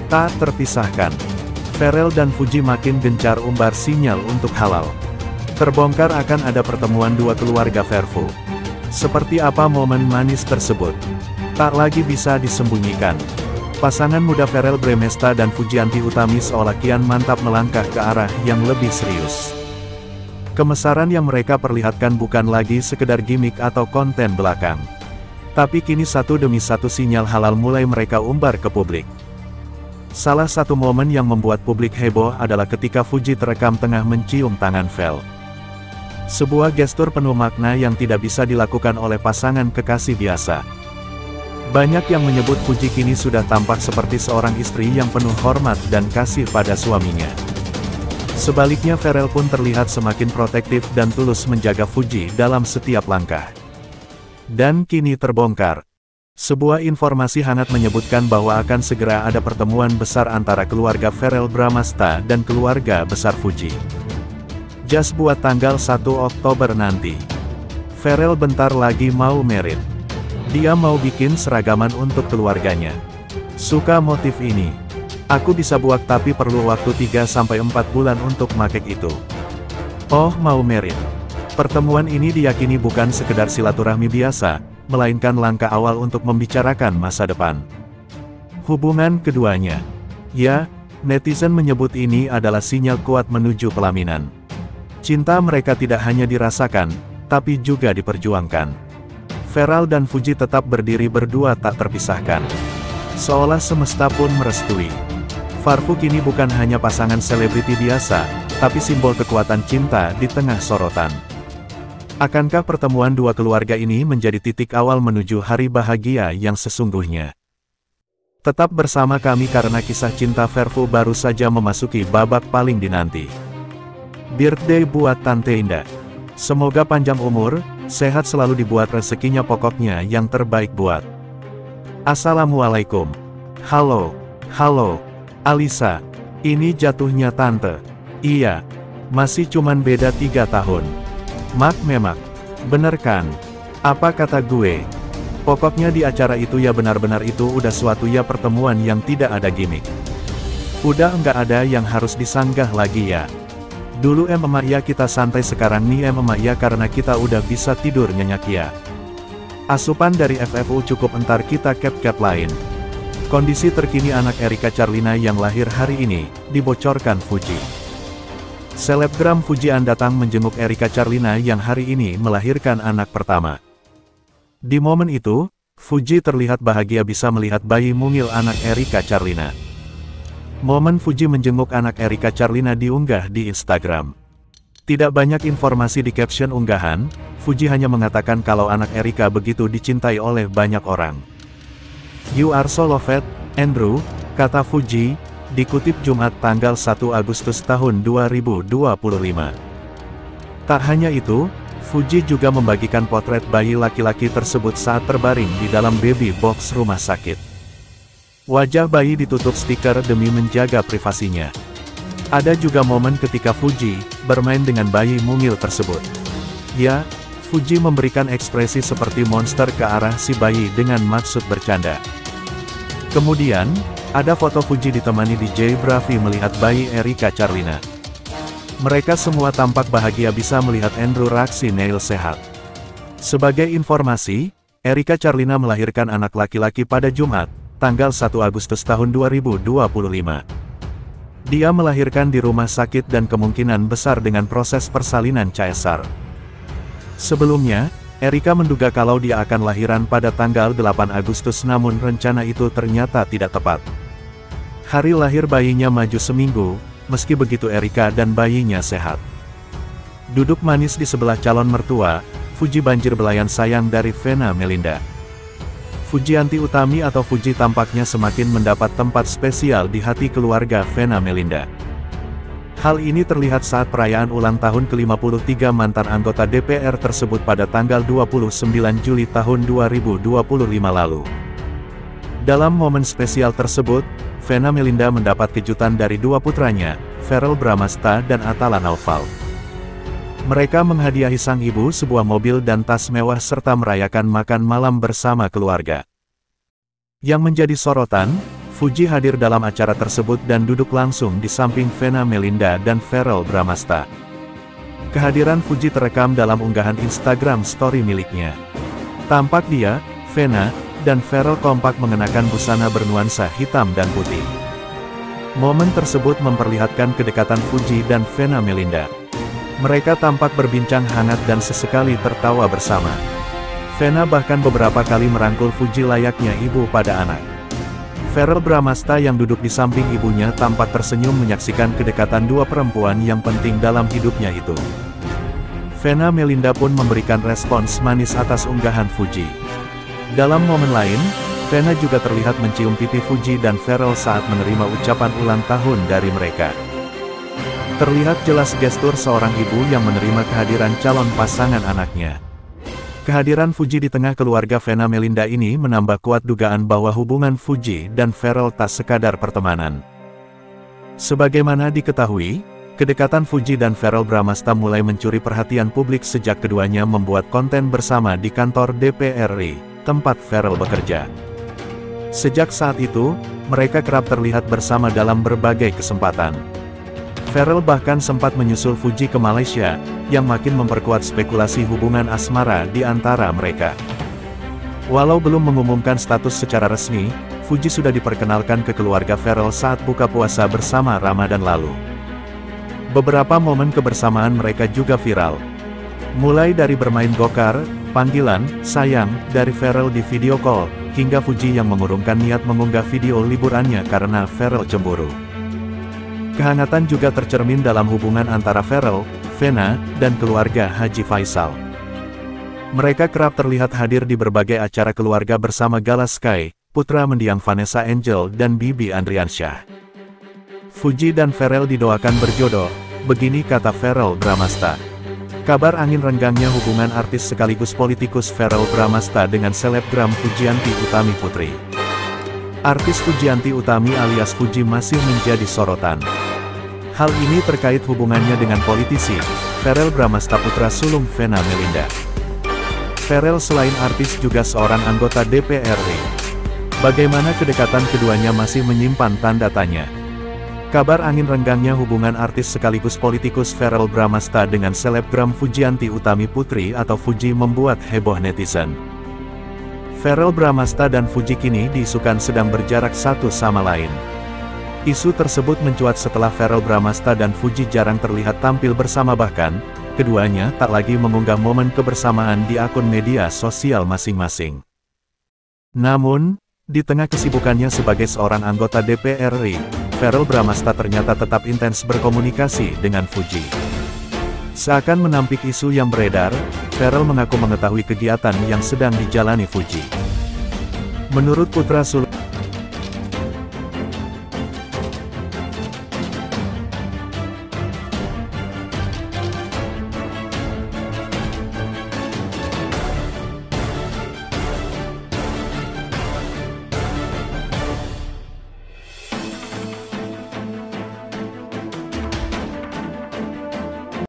Tak terpisahkan, Pharrell dan Fuji makin gencar umbar sinyal untuk halal. Terbongkar akan ada pertemuan dua keluarga Verfu. Seperti apa momen manis tersebut? Tak lagi bisa disembunyikan. Pasangan muda Pharrell Bramesta dan Fujianti Utami seolah kian mantap melangkah ke arah yang lebih serius. Kemesaran yang mereka perlihatkan bukan lagi sekedar gimmick atau konten belakang. Tapi kini satu demi satu sinyal halal mulai mereka umbar ke publik. Salah satu momen yang membuat publik heboh adalah ketika Fuji terekam tengah mencium tangan Vel. Sebuah gestur penuh makna yang tidak bisa dilakukan oleh pasangan kekasih biasa. Banyak yang menyebut Fuji kini sudah tampak seperti seorang istri yang penuh hormat dan kasih pada suaminya. Sebaliknya Pharrell pun terlihat semakin protektif dan tulus menjaga Fuji dalam setiap langkah. Dan kini terbongkar. Sebuah informasi hangat menyebutkan bahwa akan segera ada pertemuan besar antara keluarga Pharrell Bramasta dan keluarga besar Fuji. Just buat tanggal 1 Oktober nanti. Pharrell bentar lagi mau married. Dia mau bikin seragaman untuk keluarganya. Suka motif ini. Aku bisa buat tapi perlu waktu 3-4 bulan untuk make itu. Oh mau married. Pertemuan ini diyakini bukan sekedar silaturahmi biasa, melainkan langkah awal untuk membicarakan masa depan hubungan keduanya. Ya, netizen menyebut ini adalah sinyal kuat menuju pelaminan. Cinta mereka tidak hanya dirasakan, tapi juga diperjuangkan. Pharrell dan Fuji tetap berdiri berdua tak terpisahkan. Seolah semesta pun merestui. Verfu kini bukan hanya pasangan selebriti biasa, tapi simbol kekuatan cinta di tengah sorotan. Akankah pertemuan dua keluarga ini menjadi titik awal menuju hari bahagia yang sesungguhnya? Tetap bersama kami karena kisah cinta Verfu baru saja memasuki babak paling dinanti. Birthday buat Tante Indah. Semoga panjang umur, sehat selalu dibuat rezekinya pokoknya yang terbaik buat. Assalamualaikum. Halo, Alisa. Ini jatuhnya Tante. Iya, masih cuman beda 3 tahun. Memak, bener kan? Apa kata gue? Pokoknya di acara itu ya benar-benar itu udah suatu ya pertemuan yang tidak ada gimmick. Udah nggak ada yang harus disanggah lagi ya. Dulu emak ya kita santai sekarang nih emak ya karena kita udah bisa tidur nyenyak ya. Asupan dari FFU cukup entar kita cap lain. Kondisi terkini anak Erika Charlina yang lahir hari ini, dibocorkan Fuji. Selebgram Fuji datang menjenguk Erika Charlina yang hari ini melahirkan anak pertama. Di momen itu, Fuji terlihat bahagia bisa melihat bayi mungil anak Erika Charlina. Momen Fuji menjenguk anak Erika Charlina diunggah di Instagram. Tidak banyak informasi di caption unggahan, Fuji hanya mengatakan kalau anak Erika begitu dicintai oleh banyak orang. You are so loved, Andrew, kata Fuji. Dikutip Jumat tanggal 1 Agustus tahun 2025. Tak hanya itu, Fuji juga membagikan potret bayi laki-laki tersebut saat terbaring di dalam baby box rumah sakit. Wajah bayi ditutup stiker demi menjaga privasinya. Ada juga momen ketika Fuji bermain dengan bayi mungil tersebut. Ya, Fuji memberikan ekspresi seperti monster ke arah si bayi dengan maksud bercanda. Kemudian, ada foto Fuji ditemani DJ Bravi melihat bayi Erika Charlina. Mereka semua tampak bahagia bisa melihat Andrew Raksi Neil sehat. Sebagai informasi, Erika Charlina melahirkan anak laki-laki pada Jumat, tanggal 1 Agustus tahun 2025. Dia melahirkan di rumah sakit dan kemungkinan besar dengan proses persalinan caesar. Sebelumnya, Erika menduga kalau dia akan lahiran pada tanggal 8 Agustus namun rencana itu ternyata tidak tepat. Hari lahir bayinya maju seminggu, meski begitu Erika dan bayinya sehat. Duduk manis di sebelah calon mertua, Fuji banjir belayan sayang dari Vena Melinda. Fujianti Utami atau Fuji tampaknya semakin mendapat tempat spesial di hati keluarga Vena Melinda. Hal ini terlihat saat perayaan ulang tahun ke-53 mantan anggota DPR tersebut pada tanggal 29 Juli tahun 2025 lalu. Dalam momen spesial tersebut, Vena Melinda mendapat kejutan dari dua putranya, Pharrell Bramasta dan Atala Naufal. Mereka menghadiahi sang ibu sebuah mobil dan tas mewah serta merayakan makan malam bersama keluarga. Yang menjadi sorotan, Fuji hadir dalam acara tersebut dan duduk langsung di samping Vena Melinda dan Verrell Bramasta. Kehadiran Fuji terekam dalam unggahan Instagram story miliknya. Tampak dia, Vena, dan Verrell kompak mengenakan busana bernuansa hitam dan putih. Momen tersebut memperlihatkan kedekatan Fuji dan Vena Melinda. Mereka tampak berbincang hangat dan sesekali tertawa bersama. Vena bahkan beberapa kali merangkul Fuji layaknya ibu pada anak. Verrell Bramasta yang duduk di samping ibunya tampak tersenyum menyaksikan kedekatan dua perempuan yang penting dalam hidupnya itu. Vena Melinda pun memberikan respons manis atas unggahan Fuji. Dalam momen lain, Vena juga terlihat mencium pipi Fuji dan Verrell saat menerima ucapan ulang tahun dari mereka. Terlihat jelas gestur seorang ibu yang menerima kehadiran calon pasangan anaknya. Kehadiran Fuji di tengah keluarga Vena Melinda ini menambah kuat dugaan bahwa hubungan Fuji dan Verrell tak sekadar pertemanan. Sebagaimana diketahui, kedekatan Fuji dan Verrell Bramasta mulai mencuri perhatian publik sejak keduanya membuat konten bersama di kantor DPR RI, tempat Verrell bekerja. Sejak saat itu, mereka kerap terlihat bersama dalam berbagai kesempatan. Verrell bahkan sempat menyusul Fuji ke Malaysia, yang makin memperkuat spekulasi hubungan asmara di antara mereka. Walau belum mengumumkan status secara resmi, Fuji sudah diperkenalkan ke keluarga Verrell saat buka puasa bersama Ramadan lalu. Beberapa momen kebersamaan mereka juga viral. Mulai dari bermain gokar, panggilan, sayang, dari Verrell di video call, hingga Fuji yang mengurungkan niat mengunggah video liburannya karena Verrell cemburu. Kehangatan juga tercermin dalam hubungan antara Verrell, Vena, dan keluarga Haji Faisal. Mereka kerap terlihat hadir di berbagai acara keluarga bersama Gala Sky, putra mendiang Vanessa Angel dan Bibi Andriansyah. Fuji dan Verrell didoakan berjodoh, begini kata Verrell Bramasta. Kabar angin renggangnya hubungan artis sekaligus politikus Verrell Bramasta dengan selebgram Fujianti Utami Putri. Artis Fujianti Utami alias Fuji masih menjadi sorotan. Hal ini terkait hubungannya dengan politisi, Verrell Bramasta putra sulung Vena Melinda. Verrell selain artis juga seorang anggota DPR RI. Bagaimana kedekatan keduanya masih menyimpan tanda tanya. Kabar angin renggangnya hubungan artis sekaligus politikus Verrell Bramasta dengan selebgram Fujianti Utami Putri atau Fuji membuat heboh netizen. Verrell Bramasta dan Fuji kini diisukan sedang berjarak satu sama lain. Isu tersebut mencuat setelah Verrell Bramasta dan Fuji jarang terlihat tampil bersama, bahkan keduanya tak lagi mengunggah momen kebersamaan di akun media sosial masing-masing. Namun, di tengah kesibukannya sebagai seorang anggota DPR RI, Verrell Bramasta ternyata tetap intens berkomunikasi dengan Fuji. Seakan menampik isu yang beredar, Verrell mengaku mengetahui kegiatan yang sedang dijalani Fuji. Menurut putra sulung